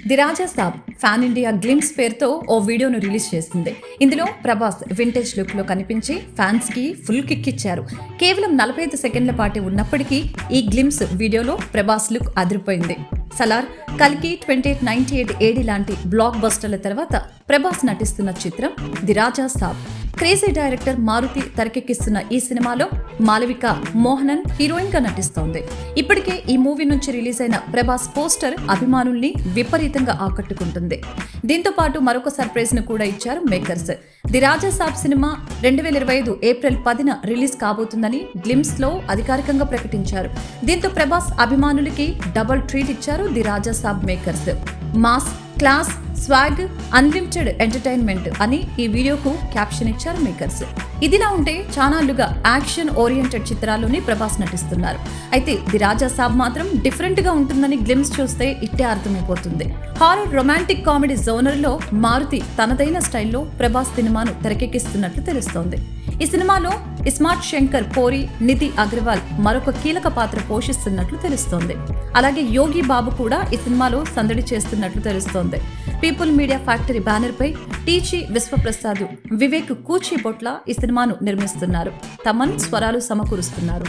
The Raja Saab fan India glimpse పేరుతో ఓ వీడియోను release చేసింది. ఇందులో ప్రభాస్ వింటేజ్ లుక్ లో కనిపించి ఫ్యాన్స్ కి ఫుల్ కిక్ ఇచ్చారు. కేవలం 45 సెకండ్ల పాటు ఉన్నప్పటికీ ఈ గ్లిమ్స్ వీడియోలో ప్రభాస్ లుక్ అదిరిపోయింది. సలార్, కల్కి, 2898 ఏడి లాంటి బ్లాక్ బస్టర్ల తర్వాత ప్రభాస్ నటిస్తున్న చిత్రం the Raja Saab. Crazy director Maruthi తెరకెక్కిస్తున్న ఈ సినిమాలో మాలవిక మోహనన్ హీరోయిన్ గా నటిస్తోంది. ఇప్పటికే ఈ మూవీ నుంచి రిలీజ్ అయిన ప్రభాస్ పోస్టర్ అభిమానుల్ని విపరీతంగా ఆకట్టుకుంటుంది. దీంతో పాటు మరొక సర్ప్రైజ్ ను కూడా ఇచ్చారు makers. The Raja Saab cinema 2025 April 10న రిలీజ్ కాబోతుందని గ్లిమ్స్ లో అధికారికంగా ప్రకటించారు. దీంతో ప్రభాస్ అభిమానులకి డబుల్ ట్రీట్ ఇచ్చారు the Raja Saab makers. Mass, class, swag, unlimited entertainment అని ఈ వీడియోకు క్యాప్షన్ ఇచ్చారు మేకర్స్. ఇదిలా ఉంటే చానాళ్లుగా యాక్షన్ ఓరియంటెడ్ చిత్రాల్లోనే ప్రభాస్ నటిస్తున్నారు. అయితే ది రాజా సాబ్ మాత్రం డిఫరెంట్ గా ఉంటుందని గ్లిమ్స్ చూస్తే ఇట్టే అర్థమైపోతుంది. హారర్ రొమాంటిక్ కామెడీ జోనర్ లో మారుతి తనదైన స్టైల్లో ప్రభాస్ సినిమాను తెరకెక్కిస్తున్నట్లు తెలుస్తోంది. ఈ సినిమాలో ఇస్మార్ట్ శంకర్ పోరి, నితి అగర్వాల్ మరొక కీలక పాత్ర పోషిస్తున్నట్లు తెలుస్తోంది. అలాగే యోగి బాబు కూడా ఈ సినిమాలో సందడి చేస్తున్నట్లు తెలుస్తోంది. పీపుల్ మీడియా ఫ్యాక్టరీ బ్యానర్ పై టీచి విశ్వప్రసాద్, వివేక్ కూచిబొట్ల ఈ సినిమాను నిర్మిస్తున్నారు. తమన్ స్వరాలు సమకూరుస్తున్నారు.